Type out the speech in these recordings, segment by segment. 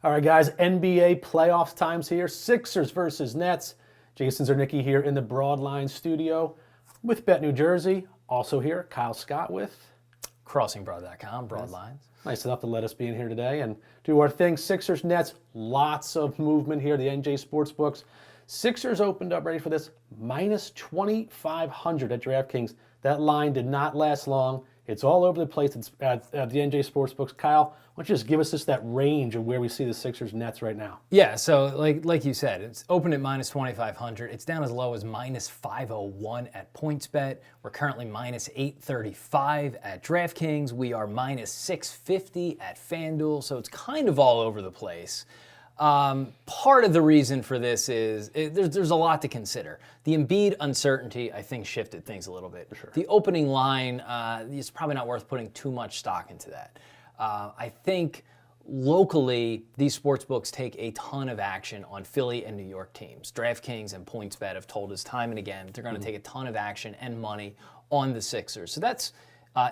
All right, guys, NBA playoffs times here. Sixers versus Nets. Jason Ziernicki here in the Broadline studio with Bet New Jersey. Also here, Kyle Scott with CrossingBroad.com, Broadlines. Nice enough to let us be in here today and do our thing. Sixers, Nets, lots of movement here. The NJ Sportsbooks. Sixers opened up, ready for this, minus 2,500 at DraftKings. That line did not last long. It's all over the place at the NJ Sportsbooks. Kyle, why don't you just give us that range of where we see the Sixers Nets right now? Yeah, so like you said, it's open at minus 2,500. It's down as low as minus 501 at PointsBet. We're currently minus 835 at DraftKings. We are minus 650 at FanDuel, so it's kind of all over the place. Part of the reason for this is there's a lot to consider. The Embiid uncertainty, I think, shifted things a little bit. For sure. The opening line is probably not worth putting too much stock into that. I think locally, these sports books take a ton of action on Philly and New York teams. DraftKings and PointsBet have told us time and again they're going to take a ton of action and money on the Sixers. So that's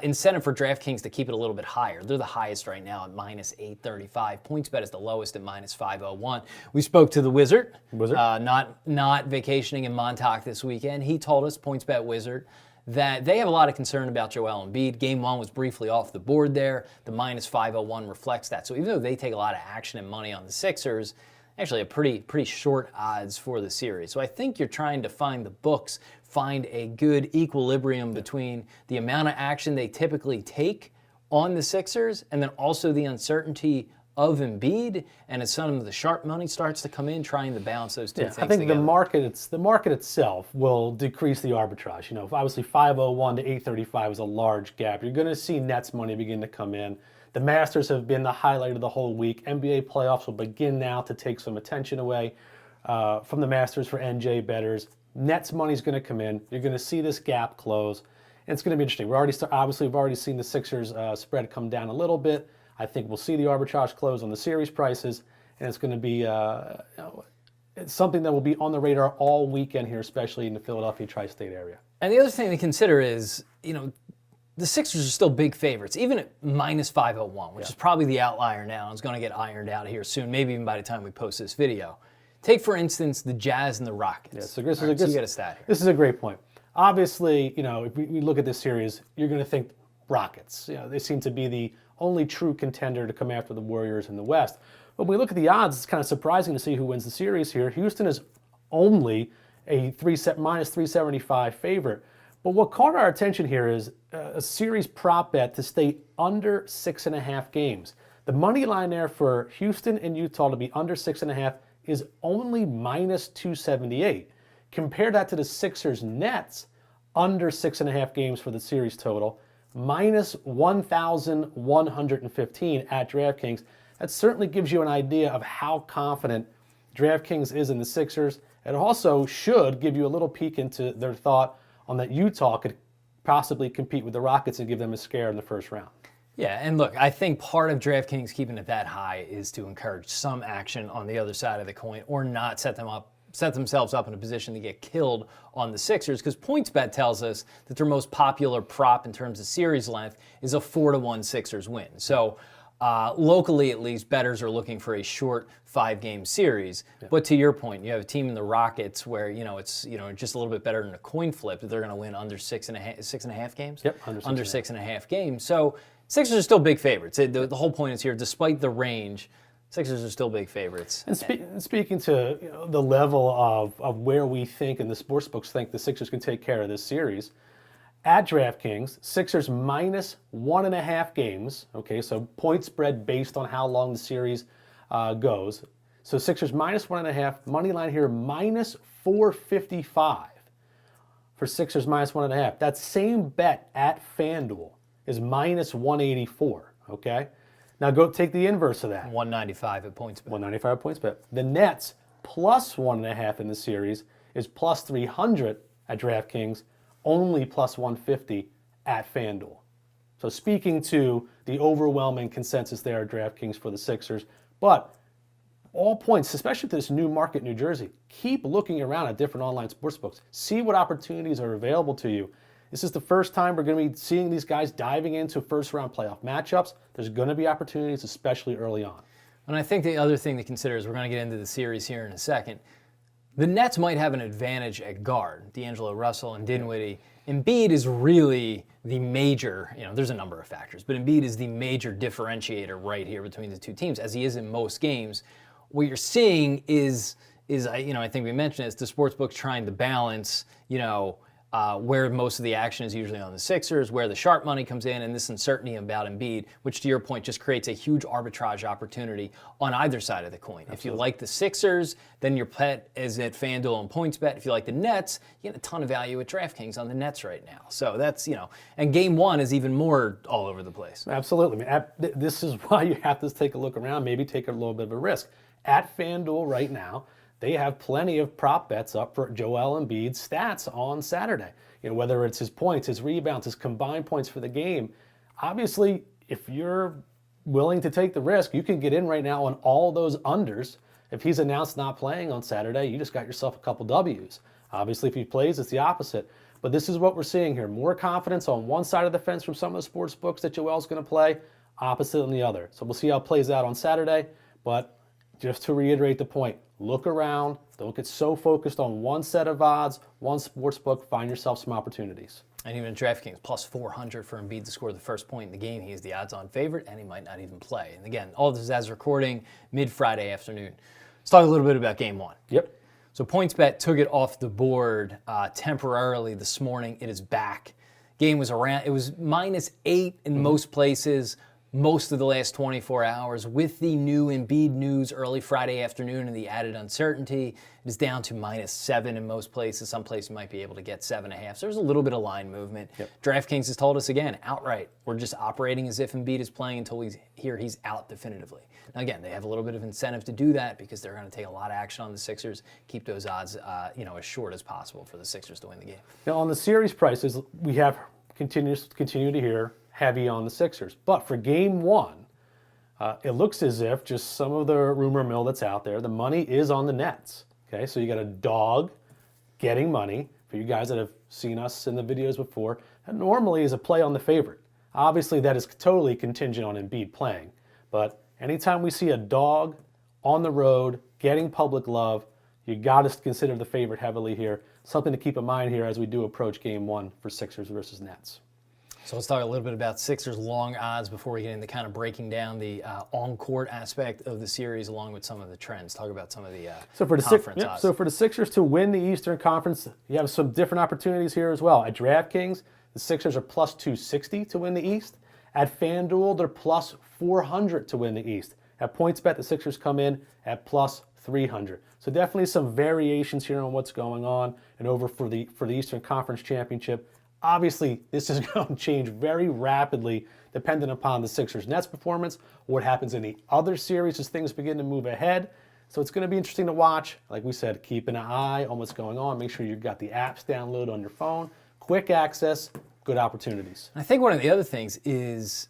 incentive for DraftKings to keep it a little bit higher. They're the highest right now at minus 835. PointsBet is the lowest at minus 501. We spoke to the Wizard. Not vacationing in Montauk this weekend. He told us, PointsBet Wizard, that they have a lot of concern about Joel Embiid. Game one was briefly off the board there. The minus 501 reflects that. So even though they take a lot of action and money on the Sixers, actually a pretty short odds for the series. So I think you're trying to find a good equilibrium between the amount of action they typically take on the Sixers and then also the uncertainty of Embiid, and as some of the sharp money starts to come in, trying to balance those two things together. I think the market itself will decrease the arbitrage. You know, if obviously 501 to 835 is a large gap. You're going to see Nets money begin to come in. The Masters have been the highlight of the whole week. NBA playoffs will begin now to take some attention away from the Masters for NJ bettors. Nets money's going to come in. You're going to see this gap close, and it's going to be interesting. We've already seen the Sixers spread come down a little bit. I think we'll see the arbitrage close on the series prices, and it's going to be it's something that will be on the radar all weekend here, especially in the Philadelphia tri-state area. And the other thing to consider is, the Sixers are still big favorites, even at minus 501, which is probably the outlier now, and it's going to get ironed out here soon, maybe even by the time we post this video. Take, for instance, the Jazz and the Rockets. Yeah, so you get a stat here. This is a great point. Obviously, if we look at this series, you're going to think Rockets. They seem to be the only true contender to come after the Warriors in the West. But when we look at the odds, it's kind of surprising to see who wins the series here. Houston is only a minus 375 favorite. But what caught our attention here is a series prop bet to stay under 6.5 games. The money line there for Houston and Utah to be under 6.5 is only minus 278. Compare that to the Sixers Nets under 6.5 games for the series total, minus 1,115 at DraftKings. That certainly gives you an idea of how confident DraftKings is in the Sixers. It also should give you a little peek into their thought on that Utah could possibly compete with the Rockets and give them a scare in the first round. Yeah, and look, I think part of DraftKings keeping it that high is to encourage some action on the other side of the coin or not set themselves up in a position to get killed on the Sixers, because PointsBet tells us that their most popular prop in terms of series length is a 4-1 Sixers win. So locally, at least, bettors are looking for a short 5-game series. Yeah. But to your point, you have a team in the Rockets where it's just a little bit better than a coin flip that they're going to win under 6.5 games. Yep, under 6.5 games. So Sixers are still big favorites. The whole point is here, despite the range, Sixers are still big favorites. And speaking to the level of where we think and the sportsbooks think the Sixers can take care of this series, at DraftKings, Sixers minus 1.5 games. Okay, so point spread based on how long the series goes. So Sixers minus 1.5, money line here minus 455 for Sixers minus 1.5. That same bet at FanDuel is minus 184. Okay. Now go take the inverse of that. 195 at PointsBet. 195 at PointsBet. The Nets plus 1.5 in the series is plus 300 at DraftKings, only plus 150 at FanDuel. So speaking to the overwhelming consensus there at DraftKings for the Sixers, but all points, especially to this new market, New Jersey, keep looking around at different online sportsbooks. See what opportunities are available to you. This is the first time we're going to be seeing these guys diving into first-round playoff matchups. There's going to be opportunities, especially early on. And I think the other thing to consider is we're going to get into the series here in a second. The Nets might have an advantage at guard, D'Angelo Russell and Dinwiddie. Embiid is really the major, there's a number of factors, but Embiid is the major differentiator right here between the two teams, as he is in most games. What you're seeing is I think we mentioned, is the sportsbook trying to balance, where most of the action is usually on the Sixers, where the sharp money comes in, and this uncertainty about Embiid, which to your point just creates a huge arbitrage opportunity on either side of the coin. Absolutely. If you like the Sixers, then your bet is at FanDuel and PointsBet. If you like the Nets, you get a ton of value at DraftKings on the Nets right now. So that's, and game one is even more all over the place. Absolutely. This is why you have to take a look around, maybe take a little bit of a risk. At FanDuel right now, they have plenty of prop bets up for Joel Embiid's stats on Saturday. Whether it's his points, his rebounds, his combined points for the game. Obviously, if you're willing to take the risk, you can get in right now on all those unders. If he's announced not playing on Saturday, you just got yourself a couple W's. Obviously, if he plays, it's the opposite. But this is what we're seeing here. More confidence on one side of the fence from some of the sports books that Joel's going to play, opposite on the other. So we'll see how it plays out on Saturday. But just to reiterate the point, look around. Don't get so focused on one set of odds, one sports book. Find yourself some opportunities. And even DraftKings, plus 400 for Embiid to score the first point in the game. He is the odds-on favorite, and he might not even play. And again, all this is as recording mid-Friday afternoon. Let's talk a little bit about Game 1. Yep. So PointsBet took it off the board temporarily this morning. It is back. Game was around. It was -8 in most places. Most of the last 24 hours. With the new Embiid news early Friday afternoon and the added uncertainty, it is down to -7 in most places. Some places you might be able to get 7.5. So there's a little bit of line movement. Yep. DraftKings has told us again, outright, we're just operating as if Embiid is playing until we hear he's out definitively. Now again, they have a little bit of incentive to do that because they're going to take a lot of action on the Sixers, keep those odds as short as possible for the Sixers to win the game. Now on the series prices, we have continue to hear heavy on the Sixers. But for Game 1, it looks as if just some of the rumor mill that's out there, the money is on the Nets. Okay, so you got a dog getting money. For you guys that have seen us in the videos before, that normally is a play on the favorite. Obviously, that is totally contingent on Embiid playing. But anytime we see a dog on the road getting public love, you got to consider the favorite heavily here. Something to keep in mind here as we do approach Game 1 for Sixers versus Nets. So let's talk a little bit about Sixers long odds before we get into kind of breaking down the on-court aspect of the series along with some of the trends. Talk about some of the conference odds. So for the Sixers to win the Eastern Conference, you have some different opportunities here as well. At DraftKings, the Sixers are plus 260 to win the East. At FanDuel, they're plus 400 to win the East. At PointsBet, the Sixers come in at plus 300. So definitely some variations here on what's going on. And over for the Eastern Conference Championship, obviously, this is going to change very rapidly depending upon the Sixers-Nets performance, what happens in the other series as things begin to move ahead. So it's going to be interesting to watch. Like we said, keep an eye on what's going on. Make sure you've got the apps downloaded on your phone. Quick access, good opportunities. I think one of the other things is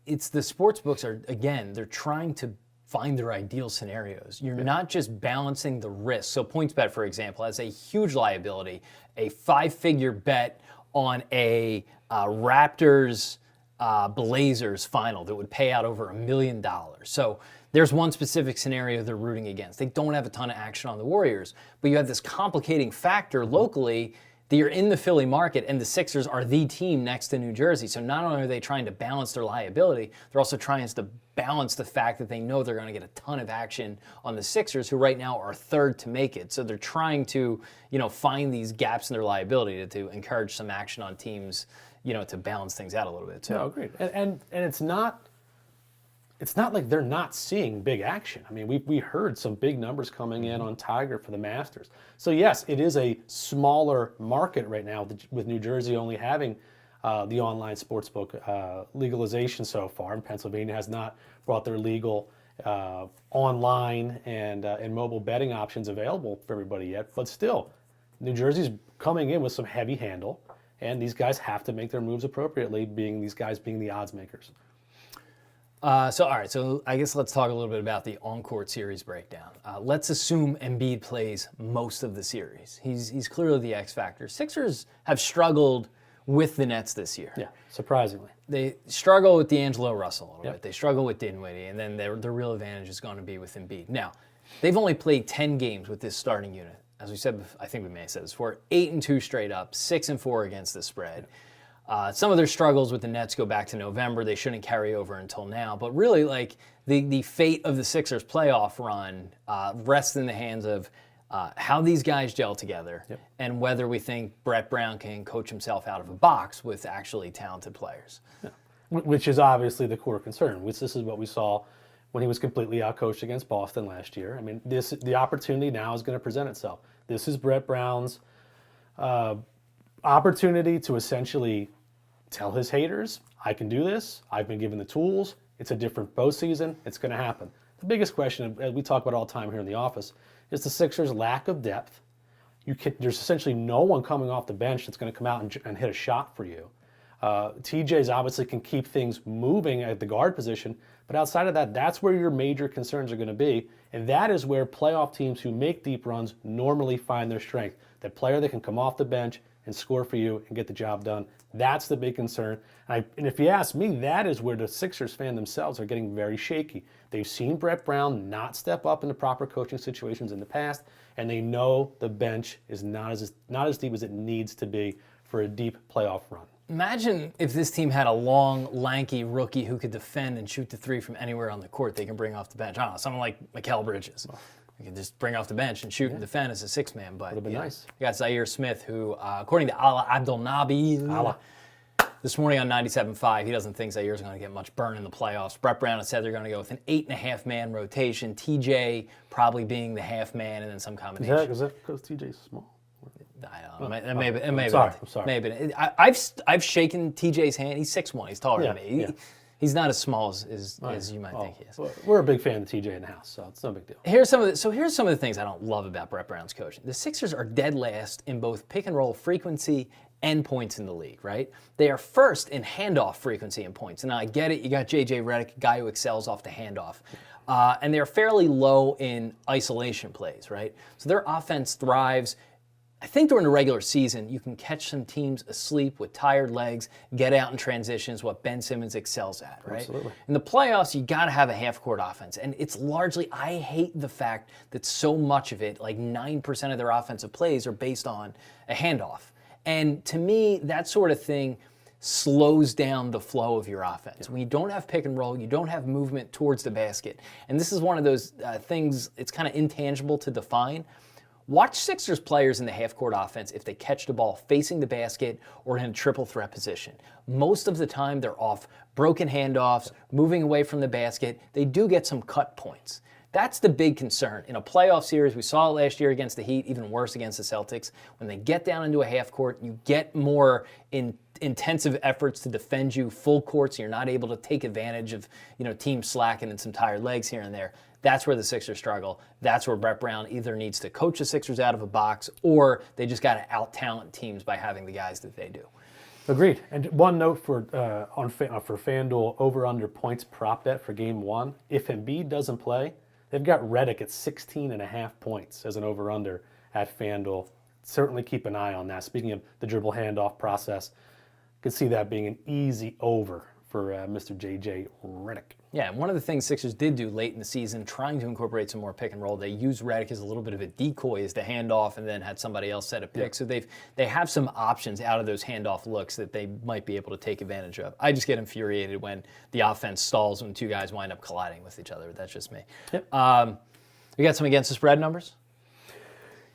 it's the sports books are, again, they're trying to find their ideal scenarios. You're not just balancing the risk. So PointsBet, for example, has a huge liability, a 5-figure bet on a Raptors Blazers final that would pay out over $1 million. So there's one specific scenario they're rooting against. They don't have a ton of action on the Warriors, but you have this complicating factor locally that you're in the Philly market and the Sixers are the team next to New Jersey. So not only are they trying to balance their liability, they're also trying to balance the fact that they know they're going to get a ton of action on the Sixers, who right now are third to make it. So they're trying to, find these gaps in their liability to encourage some action on teams, to balance things out a little bit too. No, agreed. And it's not like they're not seeing big action. I mean, we heard some big numbers coming in on Tiger for the Masters. So yes, it is a smaller market right now with New Jersey only having the online sportsbook legalization so far. And Pennsylvania has not brought their legal online and mobile betting options available for everybody yet. But still, New Jersey's coming in with some heavy handle, and these guys have to make their moves appropriately, these guys being the odds makers. All right, so I guess let's talk a little bit about the on-court series breakdown. Let's assume Embiid plays most of the series. He's clearly the X factor. Sixers have struggled with the Nets this year. Yeah, surprisingly. They struggle with D'Angelo Russell a little bit. They struggle with Dinwiddie, and then their real advantage is going to be with Embiid. Now, they've only played 10 games with this starting unit. As we said, I think we may have said this before, 8-2 straight up, 6-4 against the spread. Some of their struggles with the Nets go back to November. They shouldn't carry over until now. But really, like the fate of the Sixers playoff run rests in the hands of how these guys gel together and whether we think Brett Brown can coach himself out of a box with actually talented players. Yeah. Which is obviously the core concern. This is what we saw when he was completely outcoached against Boston last year. I mean, the opportunity now is going to present itself. This is Brett Brown's opportunity to essentially tell his haters, I can do this. I've been given the tools. It's a different postseason. It's going to happen. The biggest question, as we talk about all the time here in the office, is the Sixers' lack of depth. There's essentially no one coming off the bench that's going to come out and hit a shot for you. TJ's obviously can keep things moving at the guard position, but outside of that, that's where your major concerns are going to be, and that is where playoff teams who make deep runs normally find their strength. That player that can come off the bench and score for you and get the job done. That's the big concern. And if you ask me, that is where the Sixers fan themselves are getting very shaky. They've seen Brett Brown not step up in the proper coaching situations in the past, and they know the bench is not as deep as it needs to be for a deep playoff run. Imagine if this team had a long, lanky rookie who could defend and shoot the three from anywhere on the court they can bring off the bench. I don't know, someone like Mikal Bridges. You can just bring off the bench and shoot and defend as a six-man. But would have been nice. You got Zaire Smith, who, according to Ala Abdelnaby, this morning on 97.5, he doesn't think Zaire's going to get much burn in the playoffs. Brett Brown has said they're going to go with an 8.5-man rotation. TJ probably being the half man, and then some combination. Is that because TJ's small? I don't know. Maybe. I'm sorry. Maybe. I've shaken TJ's hand. He's 6'1". He's taller than me. Yeah. He's not as small as you might think he is. We're a big fan of TJ in the house, so it's no big deal. Here's some of the things I don't love about Brett Brown's coaching. The Sixers are dead last in both pick and roll frequency and points in the league, right? They are first in handoff frequency and points. And I get it, you got J.J. Redick, a guy who excels off the handoff. And they're fairly low in isolation plays, right? So their offense thrives. I think during the regular season, you can catch some teams asleep with tired legs, get out in transitions, what Ben Simmons excels at, right? Absolutely. In the playoffs, you got to have a half-court offense. And it's largely, I hate the fact that so much of it, like 9% of their offensive plays are based on a handoff. And to me, that sort of thing slows down the flow of your offense. Yeah. When you don't have pick and roll, you don't have movement towards the basket. And this is one of those things, it's kind of intangible to define. Watch Sixers players in the half-court offense if they catch the ball facing the basket or in a triple threat position. Most of the time, they're off broken handoffs, moving away from the basket. They do get some cut points. That's the big concern. In a playoff series, we saw it last year against the Heat, even worse against the Celtics. When they get down into a half court, you get more intensive efforts to defend you full court, so you're not able to take advantage of teams slacking and some tired legs here and there. That's where the Sixers struggle. That's where Brett Brown either needs to coach the Sixers out of a box or they just got to out-talent teams by having the guys that they do. Agreed. And one note for FanDuel over-under points prop bet for Game 1. If Embiid doesn't play, they've got Redick at 16.5 points as an over-under at FanDuel. Certainly keep an eye on that. Speaking of the dribble handoff process, you can see that being an easy over for Mr. J.J. Redick. Yeah, one of the things Sixers did do late in the season, trying to incorporate some more pick and roll, they used Redick as a little bit of a decoy as the handoff and then had somebody else set a pick. So they have some options out of those handoff looks that they might be able to take advantage of. I just get infuriated when the offense stalls when two guys wind up colliding with each other. That's just me. Yep. You got some against the spread numbers?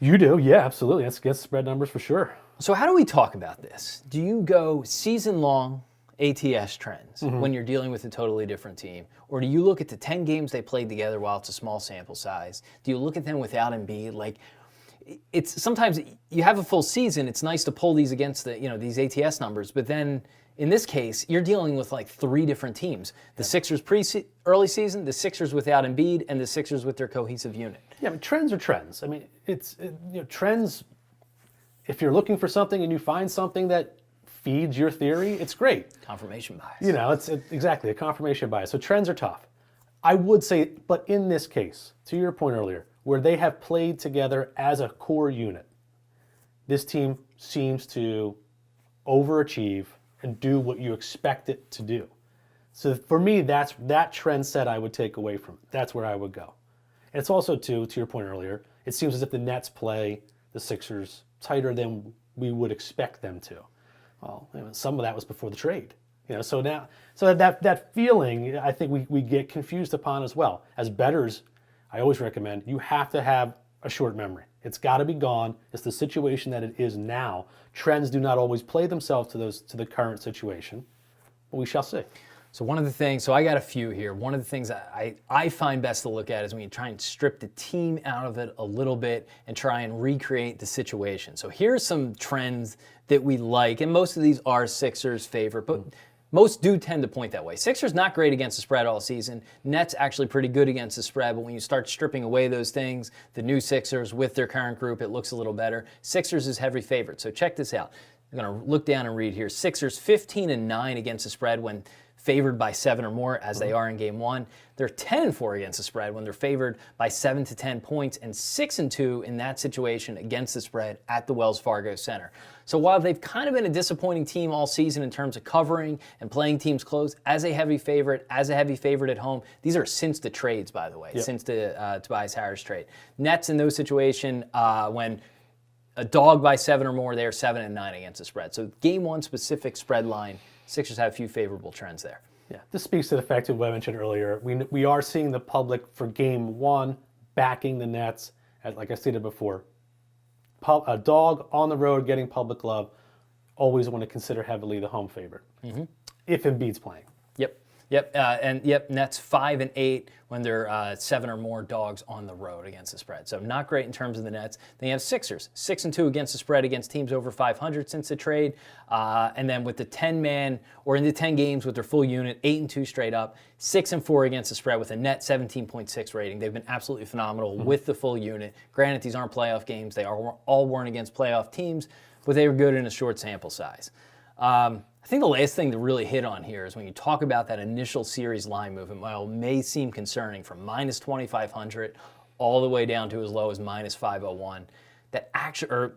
You do, yeah, absolutely. That's against the spread numbers for sure. So how do we talk about this? Do you go season-long ATS trends when you're dealing with a totally different team? Or do you look at the 10 games they played together while it's a small sample size? Do you look at them without Embiid? Like, it's sometimes you have a full season, it's nice to pull these against the, these ATS numbers, but then in this case, you're dealing with like three different teams. The Sixers early season, the Sixers without Embiid, and the Sixers with their cohesive unit. Yeah, I mean, trends are trends. I mean, trends, if you're looking for something and you find something that feeds your theory, it's great. Confirmation bias. It's exactly a confirmation bias. So trends are tough. I would say, but in this case, to your point earlier, where they have played together as a core unit, this team seems to overachieve, and do what you expect it to do. So for me, that trend set I would take away from it. That's where I would go. And it's also, to your point earlier, it seems as if the Nets play the Sixers tighter than we would expect them to. Well, some of that was before the trade. So that feeling, I think we get confused upon as well. As bettors, I always recommend you have to have a short memory. It's got to be gone. It's the situation that it is now. Trends do not always play themselves to the current situation, but we shall see. So one of the things, so I got a few here. One of the things I find best to look at is when you try and strip the team out of it a little bit and try and recreate the situation. So here's some trends that we like, and most of these are Sixers' favorite, but most do tend to point that way. Sixers not great against the spread all season. Nets actually pretty good against the spread, but when you start stripping away those things, the new Sixers with their current group, it looks a little better. Sixers is heavy favorite. So check this out. I'm going to look down and read here. Sixers 15-9 against the spread when favored by 7 or more, as they are in Game 1. They're 10-4 against the spread when they're favored by 7 to 10 points, and 6-2 in that situation against the spread at the Wells Fargo Center. So while they've kind of been a disappointing team all season in terms of covering and playing teams close, as a heavy favorite at home, these are since the trades, by the way, since the Tobias Harris trade. Nets in those situations, when a dog by 7 or more, they're 7-9 against the spread. So Game 1 specific spread line, Sixers have a few favorable trends there. Yeah, this speaks to the fact of what I mentioned earlier. We are seeing the public for Game 1 backing the Nets, as like I stated before. A dog on the road getting public love, always want to consider heavily the home favorite, if Embiid's playing. Yep, Nets 5-8 when they're 7 or more dogs on the road against the spread. So not great in terms of the Nets. Then you have Sixers 6-2 against the spread against teams over 500 since the trade, and then with the 10-man or in the 10 games with their full unit, 8-2 straight up, 6-4 against the spread with a net 17.6 rating. They've been absolutely phenomenal with the full unit. Granted, these aren't playoff games; they are all weren't against playoff teams, but they were good in a short sample size. I think the last thing to really hit on here is when you talk about that initial series line movement, while it may seem concerning from minus 2,500 all the way down to as low as minus 501, that actually, or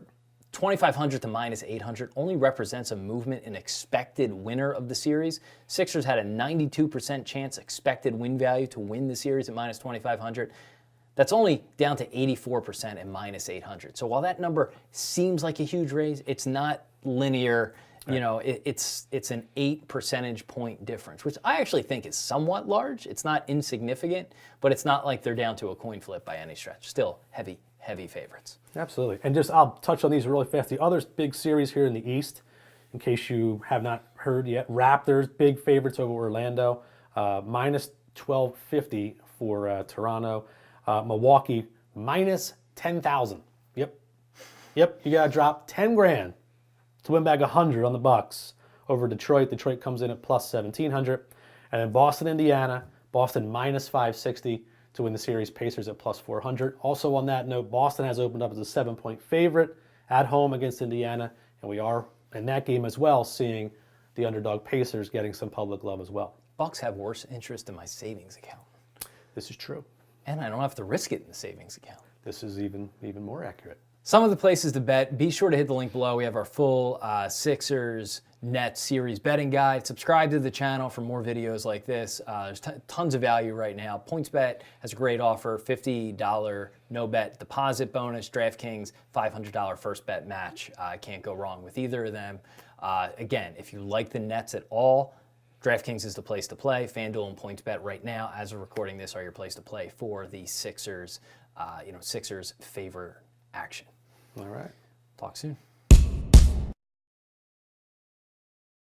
2,500 to minus 800 only represents a movement in expected winner of the series. Sixers had a 92% chance expected win value to win the series at minus 2,500. That's only down to 84% at minus 800. So while that number seems like a huge raise, it's not linear. Right. It's an 8 percentage point difference, which I actually think is somewhat large. It's not insignificant, but it's not like they're down to a coin flip by any stretch. Still heavy favorites. Absolutely. And I'll touch on these really fast. The other big series here in the East, in case you have not heard yet, Raptors, big favorites over Orlando, minus 1250 for Toronto. Milwaukee, minus 10,000. Yep, you got to drop 10 grand to win back 100 on the Bucks over Detroit. Detroit comes in at plus 1,700. And then Boston, Indiana. Boston minus 560 to win the series. Pacers at plus 400. Also on that note, Boston has opened up as a 7-point favorite at home against Indiana. And we are, in that game as well, seeing the underdog Pacers getting some public love as well. Bucks have worse interest in my savings account. This is true. And I don't have to risk it in the savings account. This is even more accurate. Some of the places to bet, be sure to hit the link below. We have our full Sixers Nets series betting guide. Subscribe to the channel for more videos like this. There's tons of value right now. PointsBet has a great offer, $50 no bet deposit bonus. DraftKings, $500 first bet match. Can't go wrong with either of them. Again, if you like the Nets at all, DraftKings is the place to play. FanDuel and PointsBet right now, as we're recording this, are your place to play for the Sixers, Sixers favor action. All right. Talk soon.